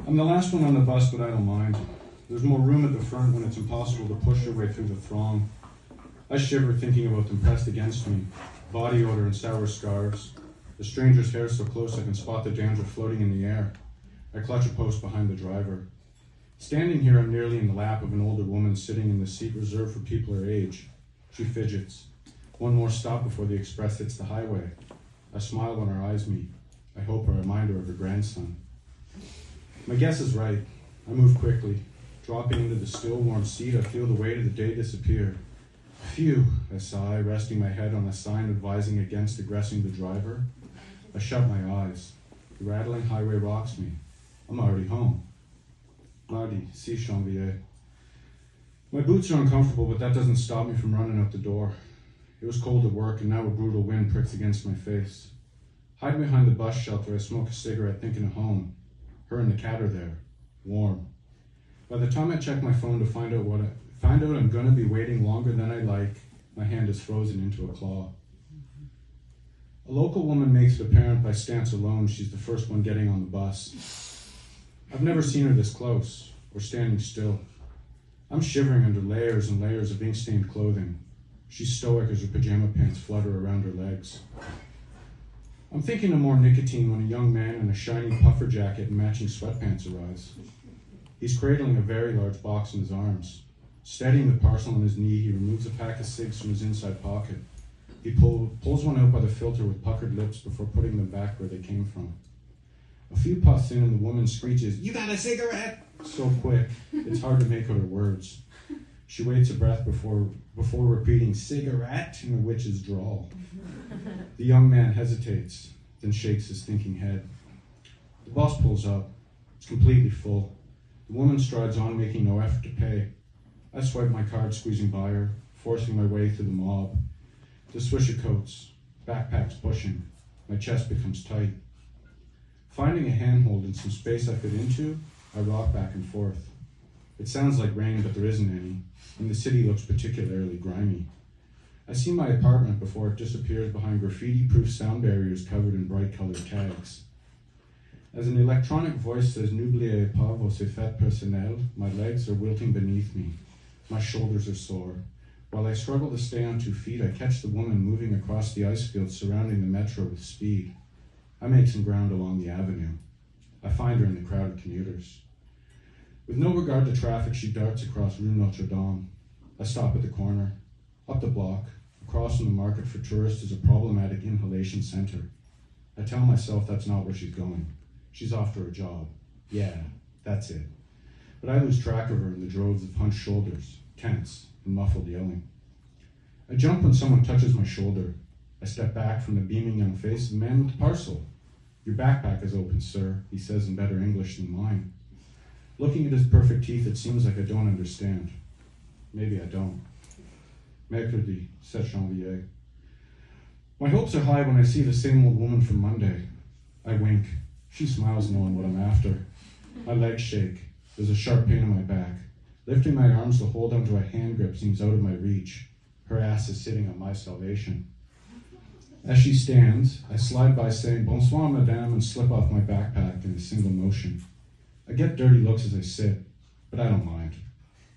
I'm the last one on the bus, but I don't mind. There's more room at the front when it's impossible to push your way through the throng. I shiver thinking about them pressed against me, body odor and sour scarves. The stranger's hair so close I can spot the dandruff floating in the air. I clutch a post behind the driver. Standing here, I'm nearly in the lap of an older woman sitting in the seat reserved for people her age. She fidgets. One more stop before the express hits the highway. I smile when our eyes meet. I hope a reminder of her grandson. My guess is right. I move quickly. Dropping into the still warm seat, I feel the weight of the day disappear. Phew, I sigh, resting my head on a sign advising against aggressing the driver. I shut my eyes. The rattling highway rocks me. I'm already home. Mardi, 6 janvier. My boots are uncomfortable, but that doesn't stop me from running out the door. It was cold at work, and now a brutal wind pricks against my face. Hiding behind the bus shelter, I smoke a cigarette, thinking of home. Her and the cat are there, warm. By the time I check my phone to find out I'm gonna be waiting longer than I like, my hand is frozen into a claw. A local woman makes it apparent by stance alone she's the first one getting on the bus. I've never seen her this close, or standing still. I'm shivering under layers and layers of ink-stained clothing. She's stoic as her pajama pants flutter around her legs. I'm thinking of more nicotine when a young man in a shiny puffer jacket and matching sweatpants arrives. He's cradling a very large box in his arms. Steadying the parcel on his knee, he removes a pack of cigs from his inside pocket. He pulls one out by the filter with puckered lips before putting them back where they came from. A few puffs in and the woman screeches, "You got a cigarette?" So quick, it's hard to make out her words. She waits a breath before repeating cigarette in a witch's drawl. The young man hesitates, then shakes his thinking head. The bus pulls up. It's completely full. The woman strides on, making no effort to pay. I swipe my card, squeezing by her, forcing my way through the mob. The swish of coats, backpacks pushing. My chest becomes tight. Finding a handhold and some space I fit into, I rock back and forth. It sounds like rain, but there isn't any, and the city looks particularly grimy. I see my apartment before it disappears behind graffiti-proof sound barriers covered in bright-colored tags. As an electronic voice says, "N'oubliez pas vos effets personnels," my legs are wilting beneath me. My shoulders are sore. While I struggle to stay on 2 feet, I catch the woman moving across the ice field surrounding the metro with speed. I make some ground along the avenue. I find her in the crowd of commuters. With no regard to traffic, she darts across Rue Notre Dame. I stop at the corner. Up the block, across from the market for tourists, is a problematic inhalation center. I tell myself that's not where she's going. She's off to her job. Yeah, that's it. But I lose track of her in the droves of hunched shoulders, tense, and muffled yelling. I jump when someone touches my shoulder. I step back from the beaming young face of the man with the parcel. "Your backpack is open, sir," he says in better English than mine. Looking at his perfect teeth, it seems like I don't understand. Maybe I don't. Mercredi, 7 janvier. My hopes are high when I see the same old woman from Monday. I wink. She smiles knowing what I'm after. My legs shake. There's a sharp pain in my back. Lifting my arms to hold onto a hand grip seems out of my reach. Her ass is sitting on my salvation. As she stands, I slide by saying, "Bonsoir, madame," and slip off my backpack in a single motion. I get dirty looks as I sit, but I don't mind.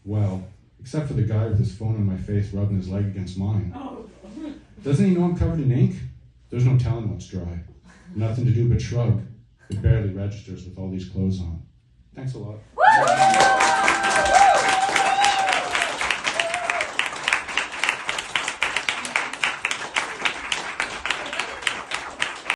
Well, except for the guy with his phone in my face rubbing his leg against mine. Doesn't he know I'm covered in ink? There's no telling what's dry. Nothing to do but shrug. It barely registers with all these clothes on. Thanks a lot.